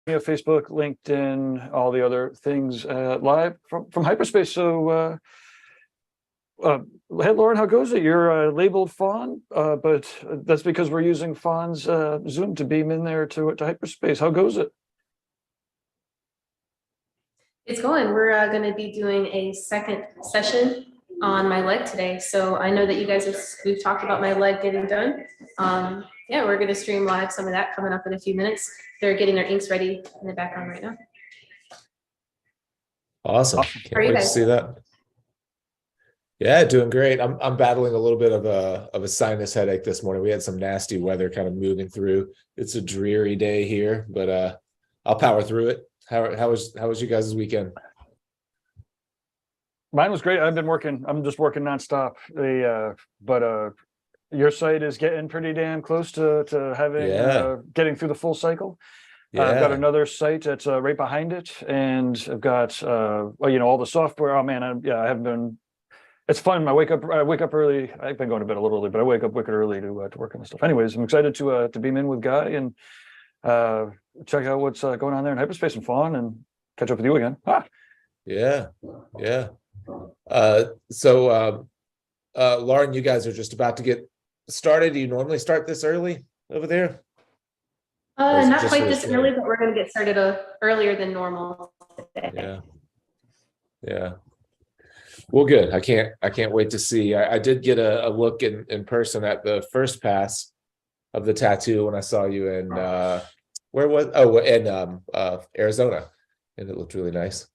Facebook, LinkedIn, all the other things live from Hyperspace. So, hey, Lauren, how goes it? You're labeled Fawn, but that's because we're using Fawn's Zoom to beam in there to Hyperspace. How goes it? It's going. We're going to be doing a second session on my leg today. So I know that you guys we've talked about my leg getting done. Yeah, we're going to stream live some of that coming up in a few minutes. They're getting their inks ready in the background right now. Awesome. Can't wait to see that. Yeah, doing great. I'm battling a little bit of a sinus headache this morning. We had some nasty weather kind of moving through. It's a dreary day here, but I'll power through it. How was you guys' weekend? Mine was great. I'm just working nonstop. But your site is getting pretty damn close to having getting through the full cycle. I've got another site that's right behind it, and I've got all the software. Oh man, I haven't been. It's fun. I wake up early. I've been going to bed a little early, but I wake up wicked early to work on this stuff. Anyways, I'm excited to beam in with Guy and check out what's going on there in Hyperspace and Fawn, and catch up with you again. Yeah. So Lauren, you guys are just about to get started. Do you normally start this early over there? Not quite this early, but we're going to get started earlier than normal today. Yeah. Well, good. I can't wait to see. I did get a look in person at the first pass of the tattoo when I saw you in Arizona, and it looked really nice.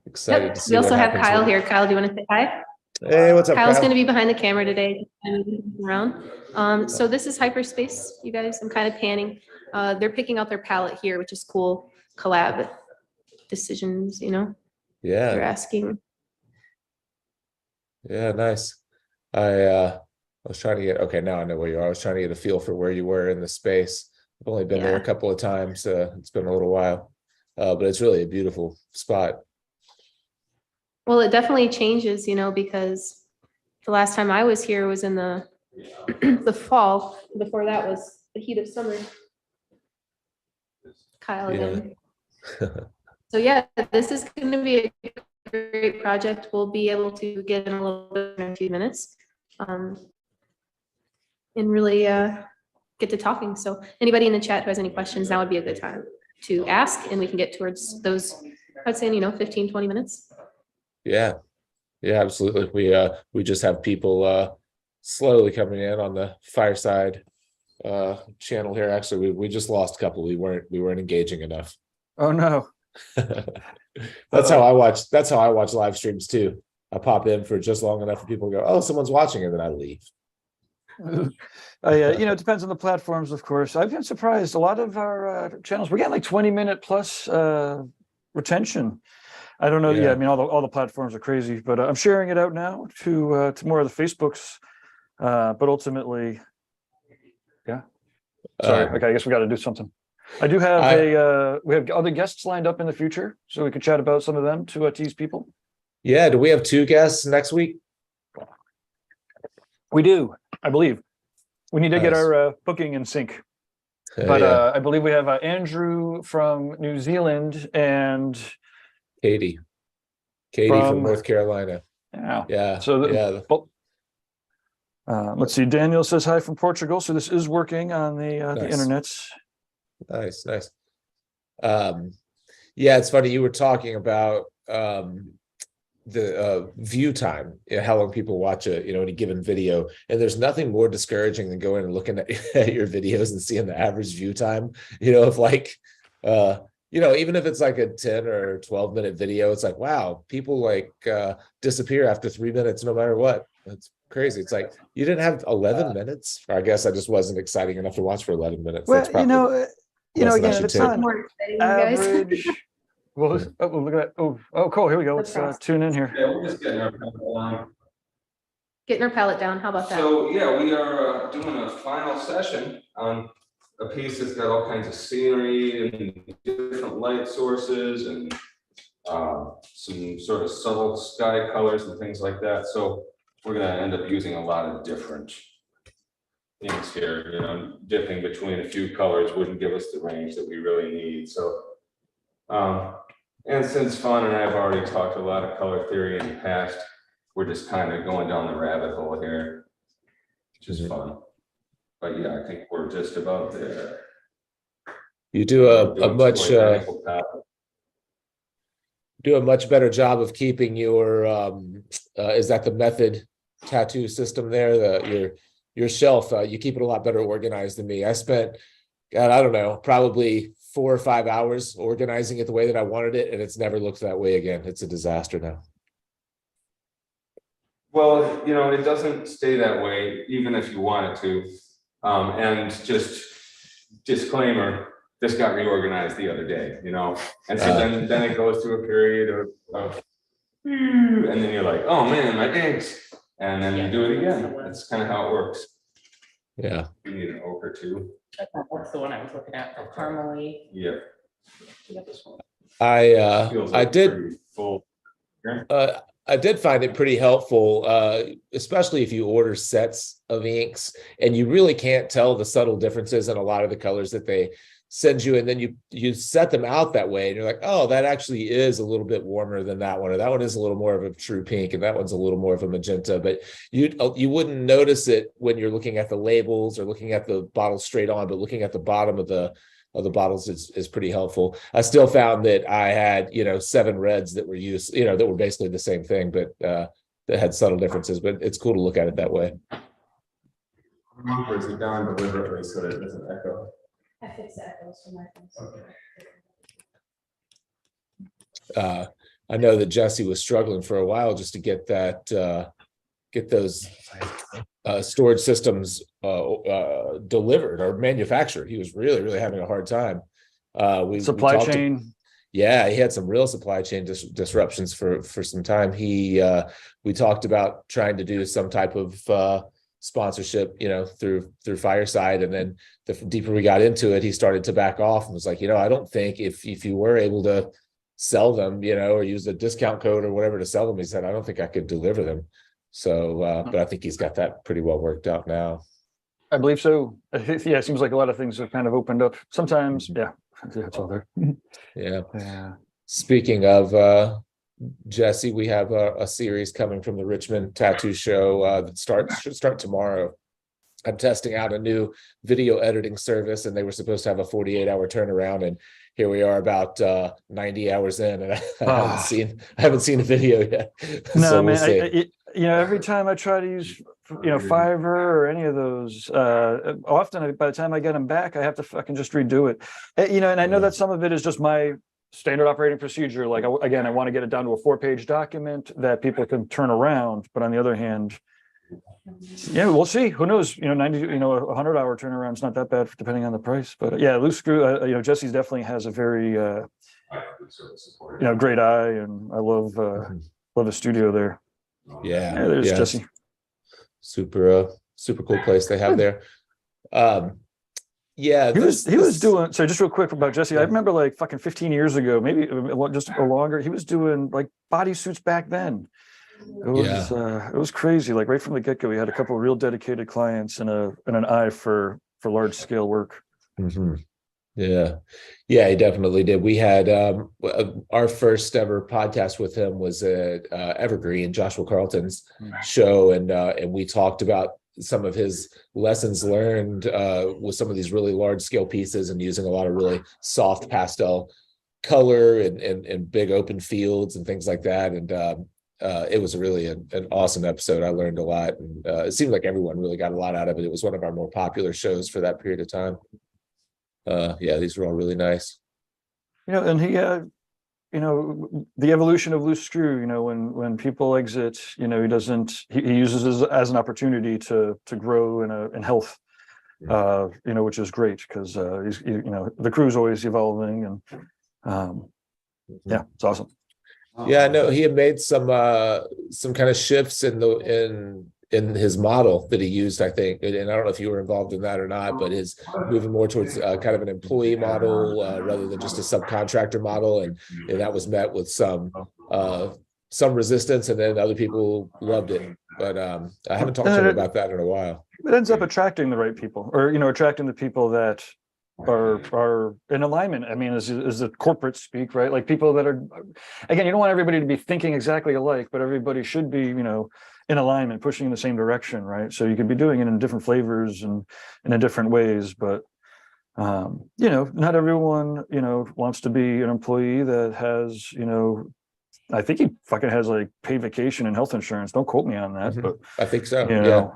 Excited to see. We also have Kyle here. Kyle, do you want to say hi? Hey, what's up, Kyle's Kyle? going to be behind the camera today and around. So this is Hyperspace, you guys. I'm kind of panning. They're picking out their palette here, which is cool. Collab decisions, Yeah. They're asking. Yeah, nice. I was trying to get, now I know where you are. I was trying to get a feel for where you were in the space. I've only been there a couple of times. It's been a little while, but it's really a beautiful spot. Well, it definitely changes, because the last time I was here was in the the fall. Before that was the heat of summer. Kyle again. So yeah, this is going to be a great project. We'll be able to get in a little bit in a few minutes, and really get to talking. So anybody in the chat who has any questions, now would be a good time to ask, and we can get towards those. I'd say 15-20 minutes. Yeah, absolutely. We just have people slowly coming in on the Fireside channel here. Actually, we just lost a couple. We weren't engaging enough. Oh no. That's how I watch live streams too. I pop in for just long enough for people to go, oh, someone's watching, and then I leave. It depends on the platforms, of course. I've been surprised. A lot of our channels, we're getting like 20-minute plus retention. I don't know. Yeah, I mean, all the platforms are crazy, but I'm sharing it out now to more of the Facebooks. But ultimately, sorry. Okay, I guess we got to do something. I do have we have other guests lined up in the future, so we could chat about some of them to tease people. Yeah, do we have 2 guests next week? We do, I believe. We need to get our booking in sync. But I believe we have Andrew from New Zealand and Katie from North Carolina. Yeah. So let's see. Daniel says hi from Portugal. So this is working on the internets. Nice. Yeah, it's funny. You were talking about the view time, how long people watch any given video, and there's nothing more discouraging than going and looking at your videos and seeing the average view time. If even if it's like a 10 or 12-minute video, it's like, wow, people disappear after 3 minutes no matter what. That's crazy. It's like you didn't have 11 minutes. Or I guess I just wasn't exciting enough to watch for 11 minutes. Well, again, it's not average. Well, look at that. Oh, cool. Here we go. Let's tune in here. Yeah, we're just getting our palette down. Getting our palette down. How about that? So yeah, we are doing a final session on a piece that's got all kinds of scenery and different light sources and some sort of subtle sky colors and things like that. So we're going to end up using a lot of different things here. Dipping between a few colors wouldn't give us the range that we really need. So And since Fawn and I have already talked a lot of color theory in the past, we're just kind of going down the rabbit hole here, which is fun. But yeah, I think we're just about there. You do a much better job of keeping your is that the Method tattoo system there, your shelf, you keep it a lot better organized than me. I spent, God, I don't know, probably 4 or 5 hours organizing it the way that I wanted it, and it's never looked that way again. It's a disaster now. Well, you know, it doesn't stay that way, even if you want it to. And just disclaimer, this got reorganized the other day, you know, and so then it goes through a period of and then you're like, oh man, my inks, and then you do it again. That's kind of how it works. Yeah. You need an ochre too. That's the one I was looking at, the caramely. Yeah. I did. Full. I did find it pretty helpful, especially if you order sets of inks and you really can't tell the subtle differences in a lot of the colors that they send you, and then you set them out that way and you're like, oh, that actually is a little bit warmer than that one, or that one is a little more of a true pink and that one's a little more of a magenta, but you wouldn't notice it when you're looking at the labels or looking at the bottle straight on, but looking at the bottom of the bottles is pretty helpful. I still found that I had 7 reds that were used, that were basically the same thing, but that had subtle differences. But it's cool to look at it that way. Numbers it down deliberately so that it doesn't echo. I fixed the echoes for my phone. I know that Jesse was struggling for a while just to get those storage systems delivered or manufactured. He was really having a hard time. Supply chain. Yeah, he had some real supply chain disruptions for some time. We talked about trying to do some type of sponsorship, through Fireside, and then the deeper we got into it, he started to back off and was like, I don't think if you were able to sell them, or use a discount code or whatever to sell them, he said, I don't think I could deliver them. So, but I think he's got that pretty well worked out now. I believe so. Yeah, it seems like a lot of things have kind of opened up. Sometimes, yeah, it's all there. Yeah. Speaking of Jesse, we have a series coming from the Richmond Tattoo Show that should start tomorrow. I'm testing out a new video editing service, and they were supposed to have a 48-hour turnaround, and here we are about 90 hours in, and I haven't seen a video yet. No, so man, we'll every time I try to use Fiverr or any of those, often by the time I get them back, I have to fucking just redo it. And I know that some of it is just my standard operating procedure. Like, again, I want to get it down to a 4-page document that people can turn around. But on the other hand, yeah, we'll see. Who knows? 90, 100-hour turnaround is not that bad depending on the price. But yeah, loose screw. Jesse's definitely has a very, great eye, and I love the studio there. Yeah, there's Jesse. Super cool place they have there. Yeah, he was doing. So just real quick about Jesse, I remember like fucking 15 years ago, maybe just longer. He was doing like bodysuits back then. It was crazy. Like right from the get-go, we had a couple of real dedicated clients and an eye for large scale work. Mm-hmm. Yeah, he definitely did. We had our first ever podcast with him was at Evergreen, Joshua Carlton's show, and we talked about some of his lessons learned with some of these really large scale pieces and using a lot of really soft pastel color and big open fields and things like that. And it was really an awesome episode. I learned a lot, and it seemed like everyone really got a lot out of it. It was one of our more popular shows for that period of time. These were all really nice. And he the evolution of loose screw, when people exit, he uses it as an opportunity to grow in health, which is great because the crew's always evolving, and it's awesome. Yeah, I know he had made some kind of shifts in his model that he used, I think, and I don't know if you were involved in that or not, but his moving more towards kind of an employee model rather than just a subcontractor model, and that was met with some resistance, and then other people loved it. But I haven't talked to him about that in a while. It ends up attracting the right people, or attracting the people that are in alignment. I mean, is the corporate speak, right? Like people that are, again, you don't want everybody to be thinking exactly alike, but everybody should be, in alignment, pushing in the same direction, right? So you could be doing it in different flavors and in different ways, but not everyone, wants to be an employee that has, I think he fucking has like paid vacation and health insurance. Don't quote me on that, but I think so.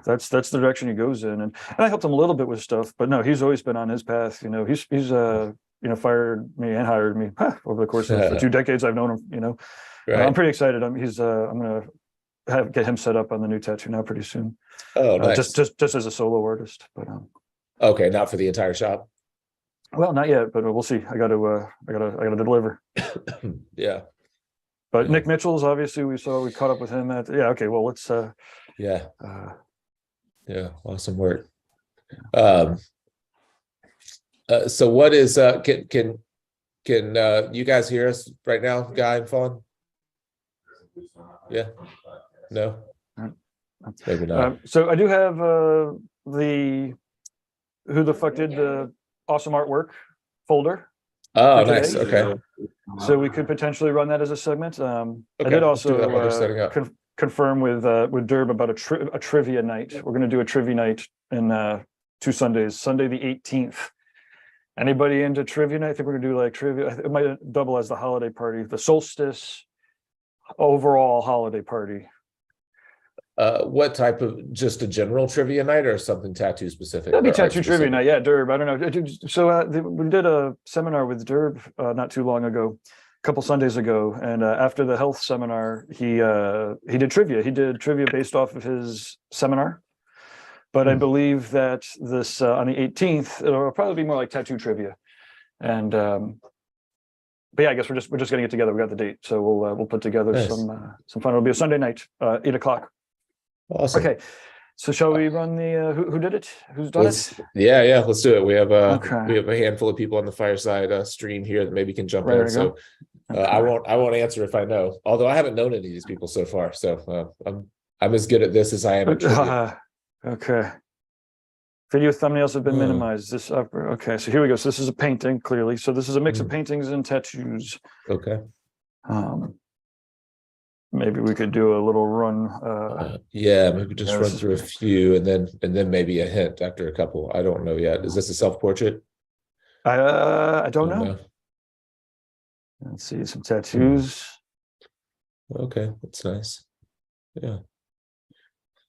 that's the direction he goes in. And I helped him a little bit with stuff, but no, he's always been on his path. He's fired me and hired me over the course of the 2 decades I've known him. Right. I'm pretty excited. I'm gonna get him set up on the new TattooNow pretty soon. Oh, nice. Just as a solo artist, but okay, not for the entire shop. well, not yet, but we'll see. I gotta deliver. Yeah. But Nick Mitchell's obviously we caught up with him at okay, well let's yeah, awesome work. So what is can you guys hear us right now, Guy and Fawn? Yeah, no, maybe not. So I do have the Who the Fuck Did the Awesome Artwork folder. Oh, nice. Okay. So we could potentially run that as a segment. I Okay, did let's do that while they're also setting up. confirm with Derb about a trivia night. We're going to do a trivia night in 2 Sundays. Sunday the 18th. Anybody into trivia night? I think we're going to do like trivia. It might double as the holiday party, the solstice overall holiday party. What type of, just a general trivia night or something tattoo specific? That'd be or art tattoo trivia specific? night. Yeah, Derb. I don't know. So we did a seminar with Derb not too long ago, a couple Sundays ago, and after the health seminar, he did trivia. He did trivia based off of his seminar. But I believe that this on the 18th, it'll probably be more like tattoo trivia. And but yeah, I guess we're just getting it together. We got the date, so we'll put together Nice. some fun. It'll be a Sunday night, 8 o'clock. Awesome. Okay, so shall we run the who did it? Who's done it? Yeah, let's do it. We have Okay. a handful of people on the Fireside stream here that maybe can jump There in. we So go. I won't answer if I know. Although I haven't known any of these people so far, so I'm as good at this as I am at trivia. Okay. Video thumbnails have been minimized. This upper. Okay, so here we go. So this is a painting, clearly. So this is a mix of paintings and tattoos. Okay. Maybe we could do a little run. Yeah, maybe just yeah, run this is through a few and then maybe a hint after a couple. I don't know yet. Is this a self-portrait? I don't know. Let's see some tattoos. Okay, that's nice. Yeah.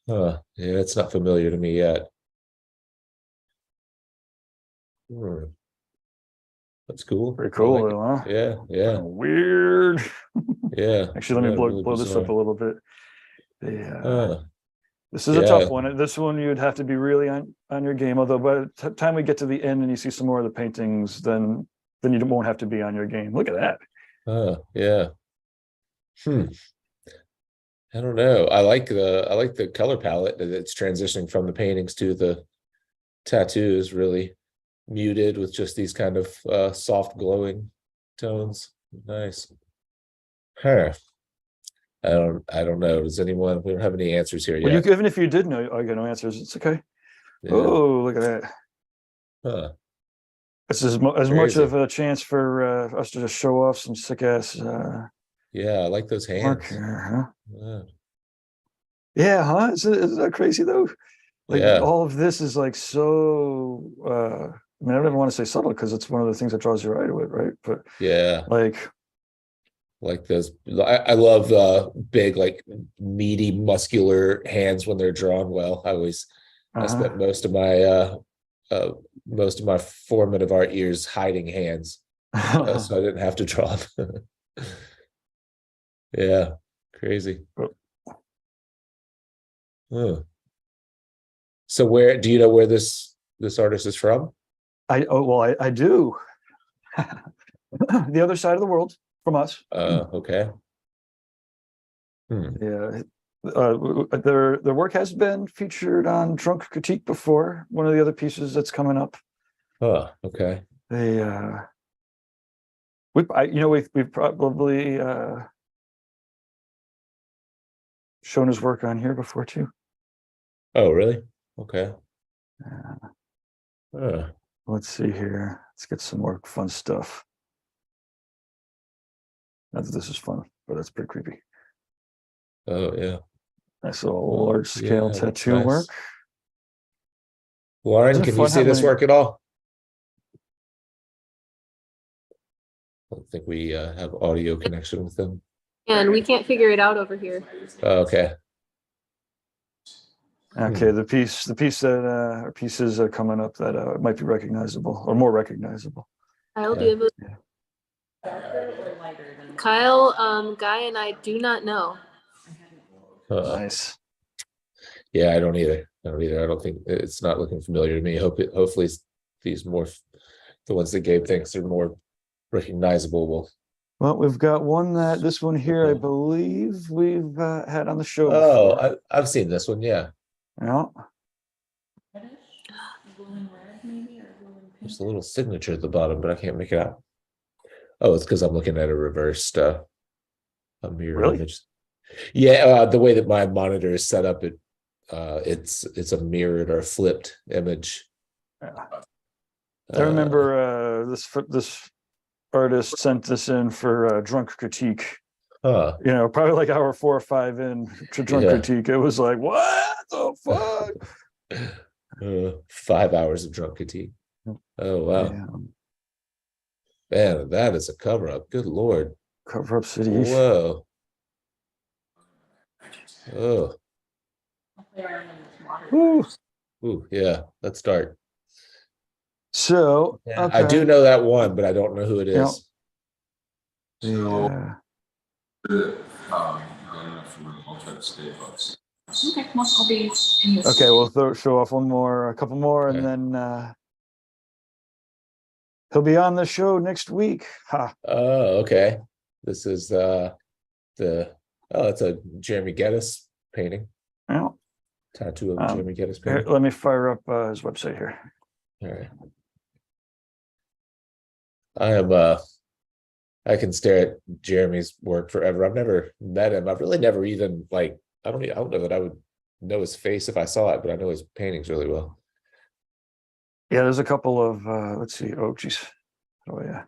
Yeah, it's not familiar to me yet. That's cool. Pretty cool, I like though, huh? it. Yeah. Weird. Yeah. Actually, let me really blow this bizarre. up a little bit. This is a yeah. tough one. This one you'd have to be really on your game. Although by the time we get to the end and you see some more of the paintings, then you won't have to be on your game. Look at that. Yeah. I don't know. I like the color palette that it's transitioning from the paintings to the tattoos. Really muted with just these kind of soft glowing tones. Nice. I don't know. Does anyone? We don't have any answers here Well, yet. even if you did know, I got no answers. It's okay. Yeah. Oh, look at that. This is as much Crazy. of a chance for us to just show off some sick ass. Yeah, I like those hands. Mark here, huh? Yeah. Yeah, huh? Isn't that crazy though? Like Yeah. all of this is like so. I mean, I don't even want to say subtle because it's one of the things that draws your eye to it, right? But Yeah. like those. I love big, like meaty, muscular hands when they're drawn well. I spent most of my formative art years hiding hands, so I didn't have to draw them. Yeah, crazy. So where do you know where this artist is from? I do. The other side of the world from us. Okay. Yeah. Their work has been featured on Drunk Critique before. One of the other pieces that's coming up. Okay. We've probably shown his work on here before too. Oh, really? Okay. Let's see here. Let's get some more fun stuff. Not that this is fun, but that's pretty creepy. Oh yeah. Nice little large scale Yeah, that's tattoo nice. work. Lauren, Isn't it can you fun see how this many- work at all? I don't think we have audio connection with them. And we can't figure it out over here. Okay. Okay, the piece that or pieces are coming up that might be recognizable or more recognizable. Kyle, do Yeah. you have Darker or lighter than? Kyle, Guy and I do not know. Nice. Yeah, I don't either. I don't think it's not looking familiar to me. Hopefully these more, the ones that Gabe thinks are more recognizable will. Well, we've got this one here, I Okay. believe we've had on the show Oh, before. I've seen this one. Yeah, Yeah. Reddish? Blue and red maybe, or blue and pink? there's a little signature at the bottom, but I can't make it out. Oh, it's because I'm looking at a reversed a mirror Really? image. Yeah, the way that my monitor is set up, it's a mirrored or flipped image. Yeah. I remember this artist sent this in for drunk critique. Huh. You know, probably like hour 4 or 5 in to drunk Yeah. critique. It was like, what the fuck? 5 hours of drunk critique. Oh wow, Yeah. man, that is a cover up. Good lord. Cover up city. Whoa. Oh. I'll play around in this water. Woo. Ooh, yeah. Let's start. So I do know that one, but I don't know who it Yeah. is. Yeah. Okay, well, I'll be in this. Okay, we'll show off a couple more, Okay. and then he'll be on the show next week. Ha. Oh, okay. This is it's a Jeremy Geddes painting. Yeah. Tattoo of Um, Jeremy Geddes Here, painting. let me fire up his website here. All right. I can stare at Jeremy's work forever. I've never met him. I've really never even I don't know that I would know his face if I saw it, but I know his paintings really well. Yeah, there's a couple of let's see. Oh, geez. Oh, yeah.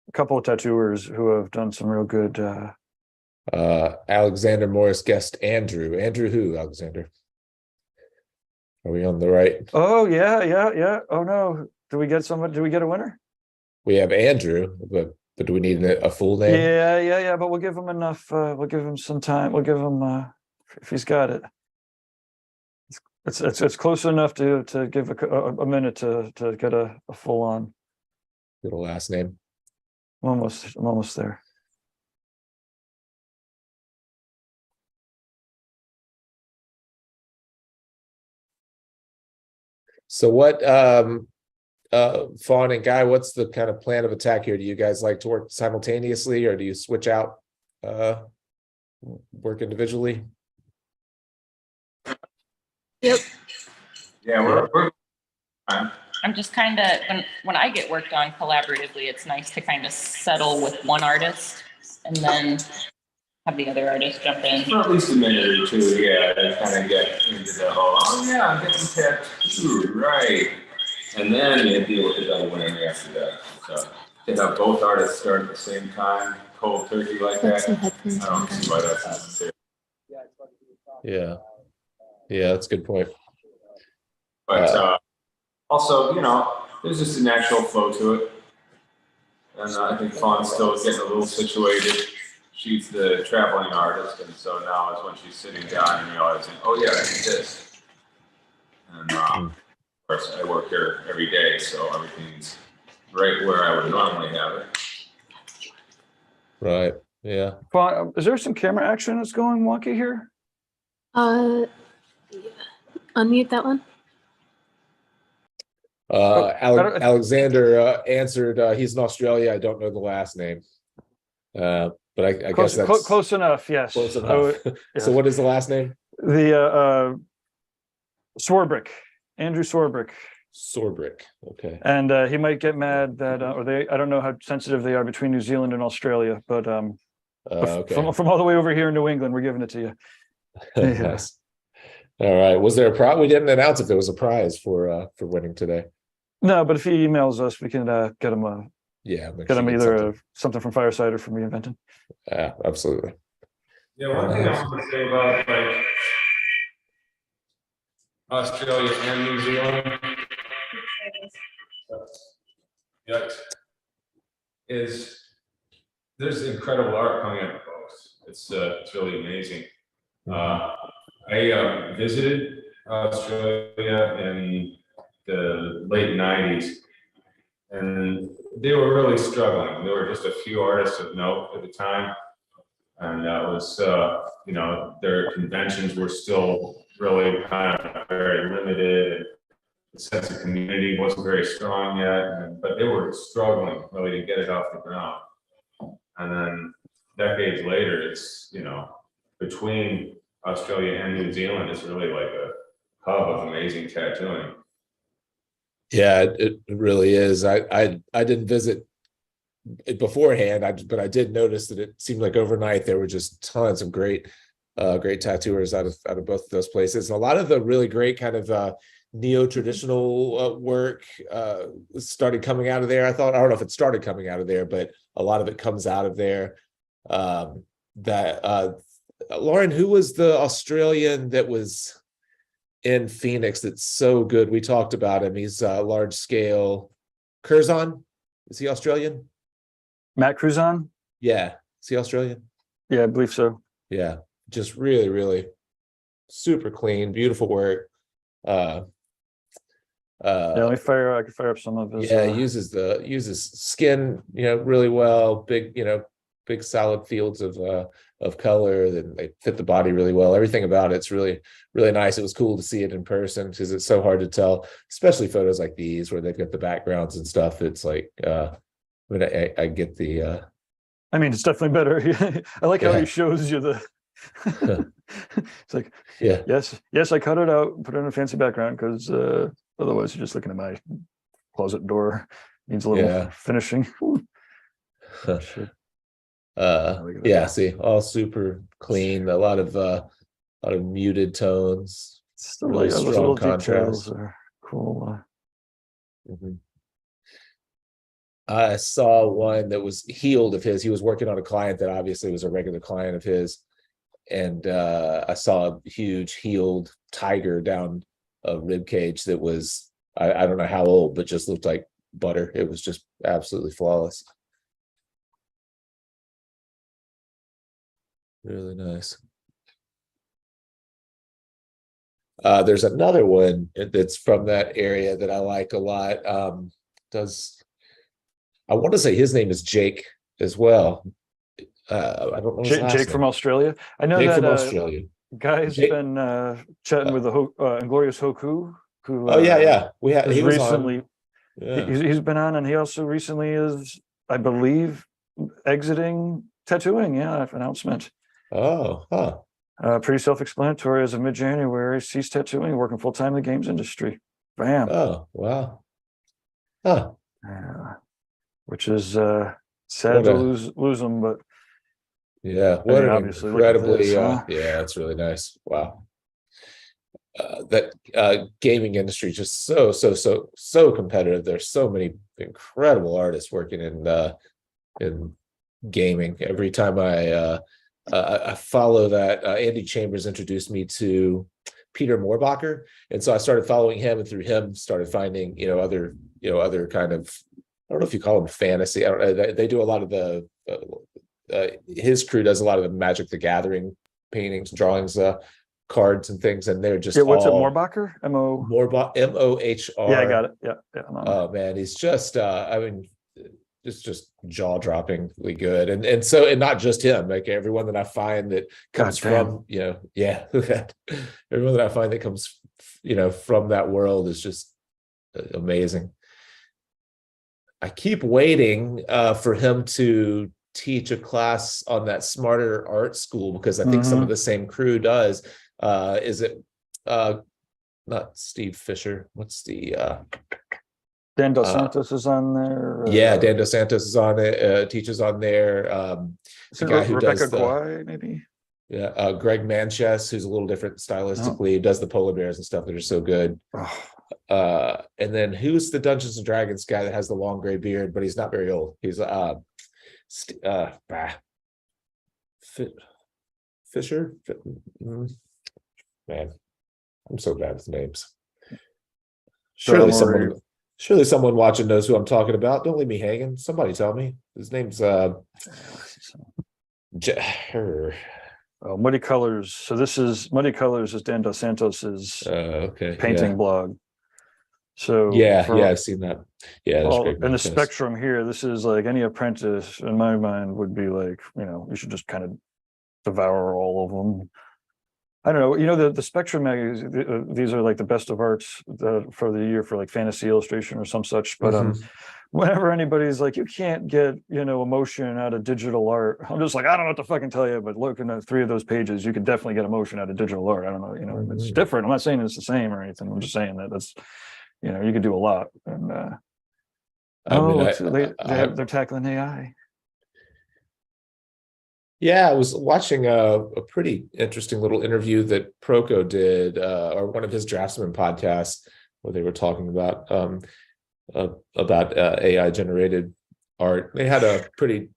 A couple of tattooers who have done some real good. Alexander Morris guest Andrew. Andrew who, Alexander? Are we on the right? Oh yeah. Oh no, do we get a winner? We have Andrew, but do we need a full name? Yeah. But we'll give him enough. We'll give him some time. We'll give him if he's got it. It's close enough to give a minute to get a full on. Little last name. I'm almost there. So what Fawn and Guy, what's the kind of plan of attack here? Do you guys like to work simultaneously, or do you switch out work individually? Yep. Yeah, we're I'm just kind of, when I get work done collaboratively, it's nice to kind of settle with one artist and then have the other artist jump in. for at least a minute or two, yeah, to kind of get into the whole, oh yeah, I'm getting tattooed, right. And then you deal with the double winning after that. So to have both artists start at the same time, cold turkey like that, I don't see why that's necessary. Yeah, that's a good point. But also, there's just a natural flow to it. And I think Fawn's still getting a little situated. She's the traveling artist, and so now is when she's sitting down and realizing, oh yeah, I need this. And of course, I work here every day, so everything's right where I would normally have it. Right. Yeah. Well, is there some camera action that's going wonky here? Yeah. Unmute that one. Alexander answered. He's in Australia. I don't know the last name. But I Close, guess that's close enough. Yes. close Oh, enough. yeah. So what is the last name? The Swarbrick, Andrew Swarbrick, Sorbrick. Okay. and he might get mad that I don't know how sensitive they are between New Zealand and Australia, but Okay. from all the way over here in New England, we're giving it to you. Yeah. Nice. All right. Was there a prize? We didn't announce if there was a prize for winning today. No, but if he emails us, we can get him Make get sure him you get either something. something from Fireside or from Reinventing. Yeah, absolutely. Yeah, one thing I want to say about like Australia and New Zealand, is there's incredible art coming out of both. It's really amazing. I visited Australia in the late 90s, and they were really struggling. There were just a few artists of note at the time, and that was, you know, their conventions were still really kind of very limited. And the sense of community wasn't very strong yet, but they were struggling really to get it off the ground. And then decades later, it's, you know, between Australia and New Zealand, it's really like a hub of amazing tattooing. Yeah, it really is. I didn't visit it beforehand, but I did notice that it seemed like overnight there were just tons of great tattooers out of both of those places. And a lot of the really great kind of neo-traditional work started coming out of there. I don't know if it started coming out of there, but a lot of it comes out of there. Lauren, who was the Australian that was in Phoenix that's so good? We talked about him. He's large scale. Curzon, is he Australian? Matt Cruzon? Yeah, is he Australian? Yeah, I believe so. Yeah, just really, really super clean, beautiful work. Yeah, let me I can fire up some of his. Uses skin, you know, really well. Big, you know, big solid fields of color. Then they fit the body really well. Everything about it's really, really nice. It was cool to see it in person because it's so hard to tell, especially photos like these where they've got the backgrounds and stuff. It's like, I mean, I get the. I mean, it's definitely better. I like how he shows you the. It's like, yes, I cut it out and put it in a fancy background because otherwise you're just looking at my closet door. Needs a little finishing. See, all super clean. A lot of muted tones. Still really those strong little contrast. details are cool. I saw one that was healed of his. He was working on a client that obviously was a regular client of his. And I saw a huge healed tiger down a rib cage that was, I don't know how old, but just looked like butter. It was just absolutely flawless. Really nice. There's another one that's from that area that I like a lot. I want to say his name is Jake as well. I don't know his last Jake name. from Australia. I know Jake that from Australia. Guy's been chatting with the Inglorious Hoku. Who? We had. He was recently. On. Yeah. He's been on, and he also recently is, I believe, exiting tattooing. Yeah, announcement. Oh, pretty self-explanatory. As of mid-January, ceased tattooing, working full-time in the games industry. Bam. Oh, wow. Which is sad to lose him, but yeah, what an obviously incredibly yeah, it's really nice. Wow. That gaming industry is just so competitive. There's so many incredible artists working in gaming. Every time I follow that, Andy Chambers introduced me to Peter Moorbacher, and so I started following him, and through him started finding other kind of, I don't know if you call them fantasy. I don't know. They do a lot of the his crew does a lot of the Magic the Gathering paintings, drawings, cards and things, and they're just what's it, Moorbacher? M-O-H-R. Yeah, I got it. Yeah. Oh man, he's just I mean, it's just jaw-droppingly good, and not just him, like everyone that I find that comes from everyone that I find that comes from that world is just amazing. I keep waiting for him to teach a class on that Smarter Art School because I think some of the same crew does. Is it not Steve Fisher? What's the Dan Dos Santos is on there. Dan Dos Santos is on it. Teaches on there. The guy who Rebecca does Guay, maybe. Yeah, Greg Manchess, who's a little different stylistically, does the polar bears and stuff that are so good. And then who's the Dungeons and Dragons guy that has the long gray beard, but he's not very old. He's Fisher. Man, I'm so bad with names. Surely someone watching knows who I'm talking about. Don't leave me hanging. Somebody tell me. His name's Muddy Colors. So this is Muddy Colors is Dan Dos Santos's painting blog. So I've seen that. Yeah, that's great. And the spectrum here, this is like any apprentice in my mind would be like, you should just kind of devour all of them. I don't know, the Spectrum magazine, these are like the best of arts for the year for like fantasy illustration or some such. But whenever anybody's like, you can't get, emotion out of digital art, I'm just like, I don't know what to fucking tell you, but looking at 3 of those pages, you could definitely get emotion out of digital art. I don't know, it's different. I'm not saying it's the same or anything. I'm just saying that that's, you could do a lot. And they're tackling AI. Yeah, I was watching a pretty interesting little interview that Proco did, or one of his Draftsman podcasts, where they were talking about AI generated art. They had a pretty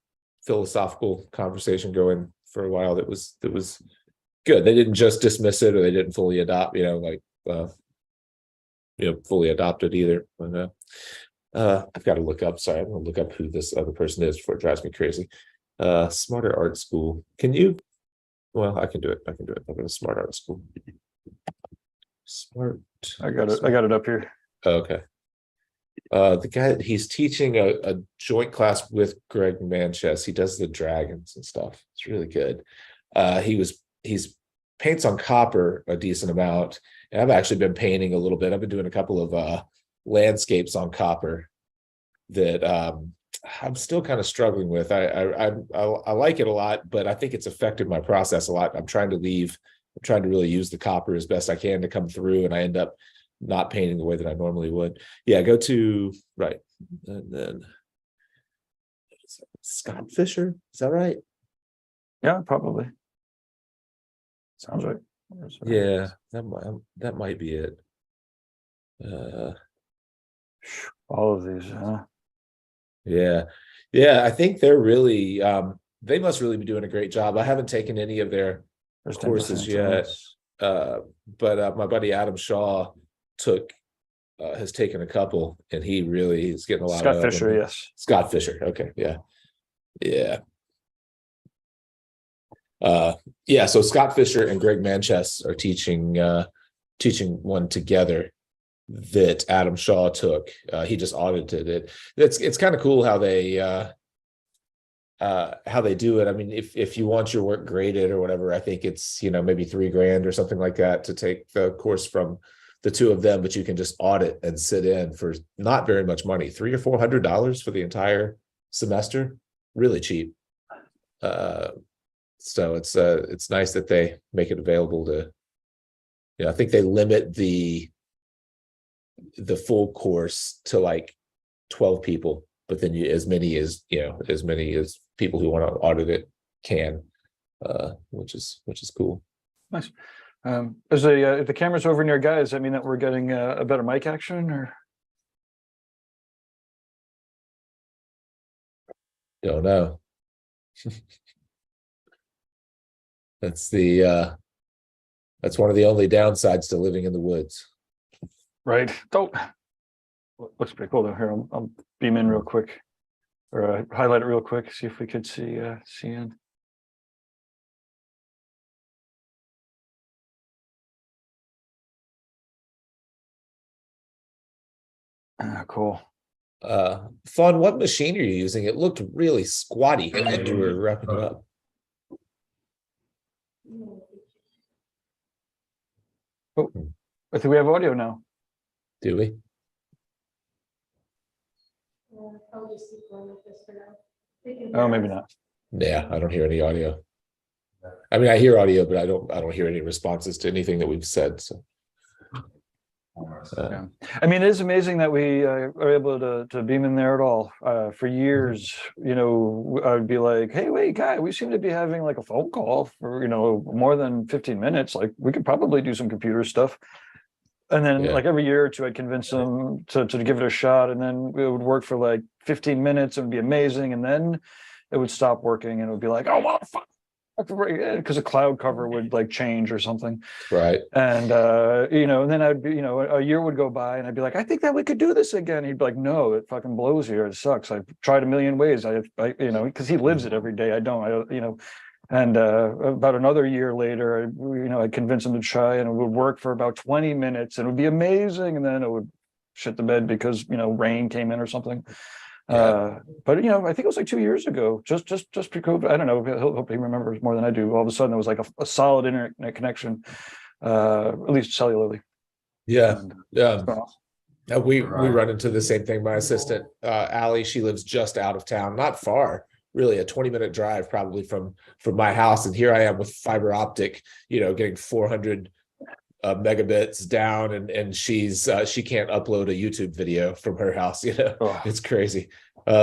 philosophical conversation going for a while. That was good. They didn't just dismiss it, or they didn't fully adopt, fully adopt it either. But I've got to look up. Sorry, I'm going to look up who this other person is before it drives me crazy. Smarter Art School. Can you? Well, I can do it. I'm going to Smart Art School. Smart. I got it up here. Okay. The guy, he's teaching a joint class with Greg Manchess. He does the dragons and stuff. It's really good. He's paints on copper a decent amount, and I've actually been painting a little bit. I've been doing a couple of landscapes on copper that I'm still kind of struggling with. I like it a lot, but I think it's affected my process a lot. I'm trying to really use the copper as best I can to come through, and I end up not painting the way that I normally would. Yeah, go to right, and then Scott Fisher. Is that right? Yeah, probably. Sounds right. Yeah, that might be it. All of these, huh? Yeah. I think they're really. They must really be doing a great job. I haven't taken any of their courses yet, but my buddy Adam Shaw has taken a couple, and he really is getting a lot. Scott Fisher, yes. Scott Fisher. Okay, yeah. So Scott Fisher and Greg Manchess are teaching one together that Adam Shaw took. He just audited it. It's kind of cool how they do it. I mean, if you want your work graded or whatever, I think it's maybe $3,000 or something like that to take the course from the two of them, but you can just audit and sit in for not very much money, $300 or $400 for the entire semester. Really cheap. So it's nice that they make it available to. I think they limit the full course to like 12 people, but then as many as people who want to audit it can, which is cool. Nice. If the camera's over near Guy, does that mean that we're getting a better mic action, or? Don't know. That's one of the only downsides to living in the woods. Right. Looks pretty cool though. Here, I'll beam in real quick, or highlight it real quick. See if we could see in. Cool. Fawn, what machine are you using? It looked really squatty when you were wrapping it up. Oh, I think we have audio now. Do we? Oh, maybe not. Yeah, I don't hear any audio. I mean, I hear audio, but I don't hear any responses to anything that we've said. So Yeah. I mean, it is amazing that we are able to beam in there at all. For years, I would be like, hey, wait, Guy, we seem to be having like a phone call for, more than 15 minutes. Like, we could probably do some computer stuff. And then like every year or two, I'd convince them to give it a shot. And then it would work for like 15 minutes. It would be amazing. And then it would stop working and it would be like, oh, motherfucker. Because a cloud cover would like change or something. Right. And, and then I'd be, a year would go by and I'd be like, I think that we could do this again. He'd be like, no, it fucking blows here. It sucks. I've tried a million ways. Because he lives it every day. I don't, and about another year later, I convinced him to try and it would work for about 20 minutes and it would be amazing. And then it would shit the bed because, rain came in or something. But I think it was like 2 years ago, just pre-COVID. I don't know. Hope he remembers more than I do. All of a sudden, there was like a solid internet connection, at least cellularly. Yeah, And, yeah. We run into the same thing. My assistant, Allie, she lives just out of town, not far, really, a 20-minute drive probably from my house. And here I am with fiber optic, getting 400 megabits down, and she can't upload a YouTube video from her house. It's crazy.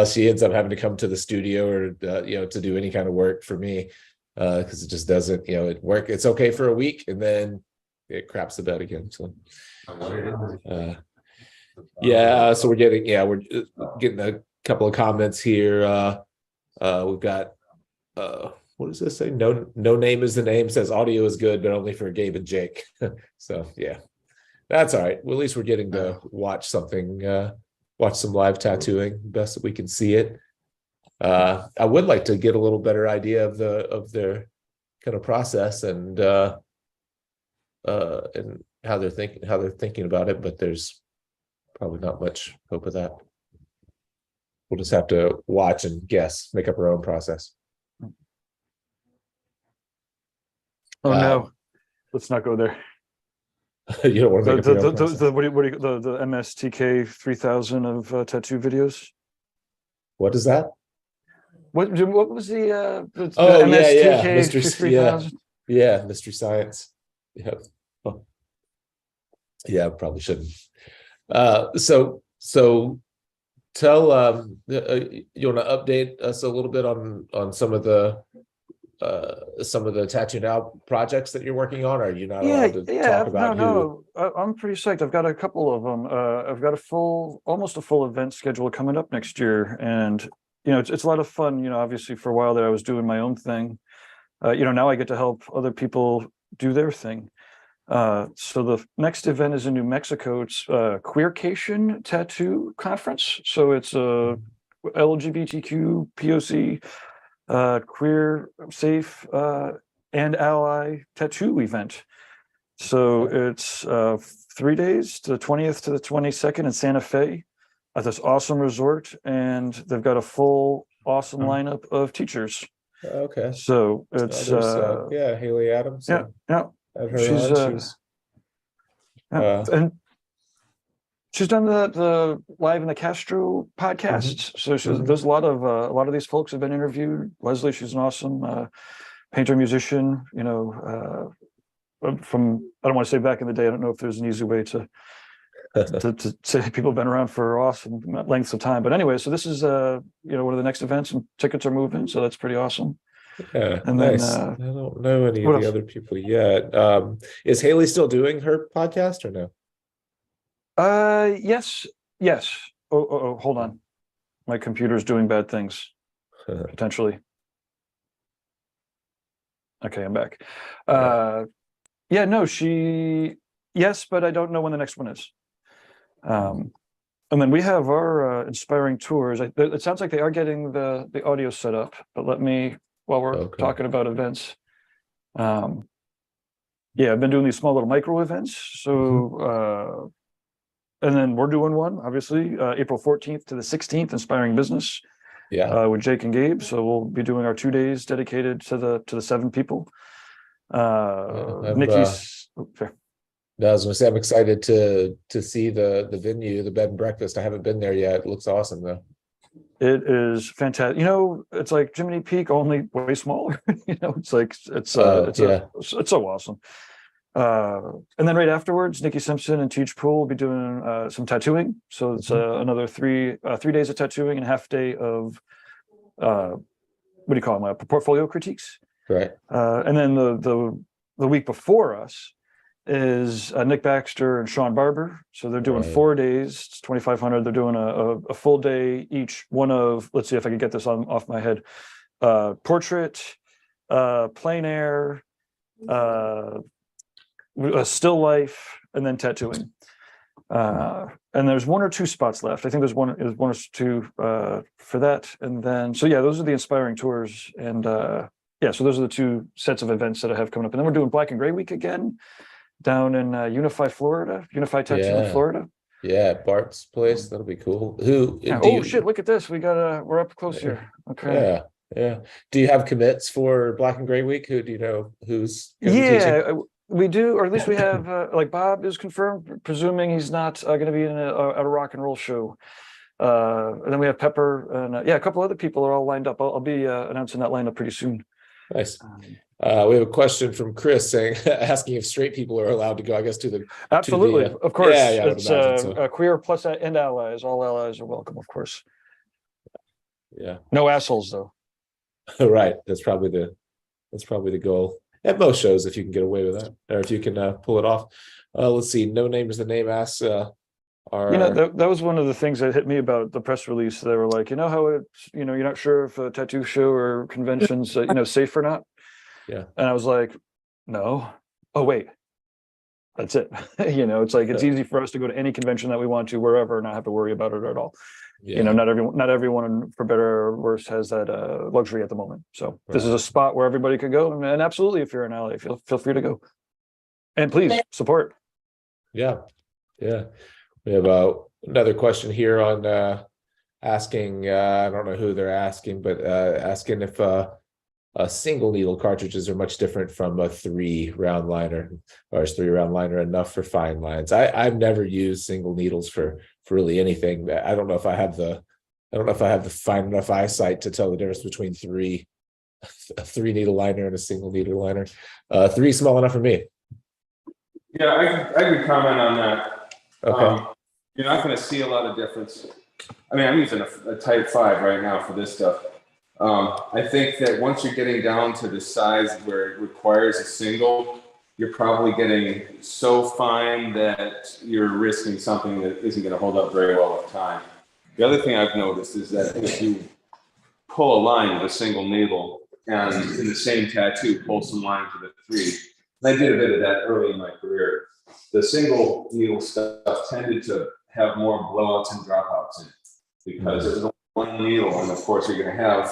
She ends up having to come to the studio or to do any kind of work for me, because it just doesn't it work. It's okay for a week and then it craps the bed again. So so we're getting a couple of comments here. We've got what does this say? No name is the name. Says audio is good, but only for Gabe and Jake. So yeah, that's all right. Well, at least we're getting to watch something, watch some live tattooing, best that we can see it. I would like to get a little better idea of their kind of process and how they're thinking about it, but there's probably not much hope of that. We'll just have to watch and guess, make up our own process. Oh no, let's not go there. You don't want to make the MSTK 3000 of tattoo videos. What is that? What was the MSTK Mystery 3000? Yeah, Mystery Science. Yeah. Oh. Yeah, probably shouldn't. So tell you want to update us a little bit on some of the TattooNow projects that you're working on? Or are you not allowed to talk about No, I'm pretty psyched. I've got a couple of them. I've got almost a full event schedule coming up next year, and it's a lot of fun. Obviously for a while there I was doing my own thing. Now I get to help other people do their thing. So the next event is in New Mexico. It's Queercation Tattoo Conference. So it's a LGBTQ POC queer, safe, and ally tattoo event. So it's 3 days, the 20th to the 22nd in Santa Fe at this awesome resort, and they've got a full awesome lineup of teachers. Okay. So it's Haley Adams. Yeah. She's and she's done the Live in the Castro podcasts. So there's a lot of these folks have been interviewed. Leslie, she's an awesome painter, musician. From I don't want to say back in the day. I don't know if there's an easy way to say people have been around for awesome lengths of time. But anyway, so this is one of the next events, and tickets are moving. So that's pretty awesome. Yeah, and nice. Then I don't know any of the other people yet. Is Haley still doing her podcast or no? Yes. Oh, hold on. My computer's doing bad things, potentially. Okay, I'm back. Yes, but I don't know when the next one is. And then we have our inspiring tours. It sounds like they are getting the audio set up, but let me, while we're talking about events. I've been doing these small little micro events. So, and then we're doing one, obviously, April 14th to the 16th, Inspiring Business. With Jake and Gabe. So we'll be doing our 2 days dedicated to the 7 people. Nikki's fair. No, I was gonna say I'm excited to see the venue, the bed and breakfast. I haven't been there yet. It looks awesome though. It is fantastic. It's like Jiminy Peak, only way smaller. It's so awesome. And then right afterwards, Nikki Simpson and Teach Poole will be doing some tattooing. So it's another 3 days of tattooing and a half day of what do you call them? Portfolio critiques. Right. And then the week before us is Nick Baxter and Sean Barber. So they're doing 4 days. It's 2,500. They're doing a full day each. One of, let's see if I can get this off my head. Portrait, plein air, a still life, and then tattooing. And there's 1 or 2 spots left. I think there's one or two for that. And then, so yeah, those are the inspiring tours. And yeah, so those are the 2 sets of events that I have coming up. And then we're doing Black and Gray Week again down in Unify Tattoo in Florida. Yeah, Bart's place. That'll be cool. Who? Yeah. Oh shit! Look at this. We're up close here. Okay. Yeah. Do you have commits for Black and Gray Week? Who do you know who's gonna be teaching? We do, or at least we have like Bob is confirmed, presuming he's not going to be in a rock and roll show. And then we have Pepper and yeah, a couple other people are all lined up. I'll be announcing that lineup pretty soon. Nice. We have a question from Chris saying, asking if straight people are allowed to go. I guess to the absolutely, of course. Yeah, I would it's imagine so. Queer plus and allies. All allies are welcome, of course. Yeah. No assholes though. Right. That's probably the goal at most shows, if you can get away with that, or if you can pull it off. Let's see. No Name is the Name asks. That was one of the things that hit me about the press release. They were like, how it's, you're not sure if a tattoo show or convention's, safe or not. Yeah. And I was like, no. Oh, wait. That's it. It's like, it's easy for us to go to any convention that we want to, wherever, and not have to worry about it at all. Yeah. Not everyone, for better or worse, has that luxury at the moment. So this is a spot where everybody can go. And absolutely, if you're in LA, feel free to go. And please support. Yeah. We have another question here on asking, I don't know who they're asking, but asking if single needle cartridges are much different from a 3-round liner, or is 3-round liner enough for fine lines? I've never used single needles for really anything. I don't know if I have the fine enough eyesight to tell the difference between a 3-needle liner and a single needle liner. 3 small enough for me. Yeah, I could comment on that. Okay. You're not going to see a lot of difference. I mean, I'm using a type 5 right now for this stuff. I think that once you're getting down to the size where it requires a single, you're probably getting so fine that you're risking something that isn't going to hold up very well with time. The other thing I've noticed is that if you pull a line with a single needle and in the same tattoo, pull some lines with a 3, and I did a bit of that early in my career, the single needle stuff tended to have more blowouts and dropouts in it because it was one needle, and of course you're going to have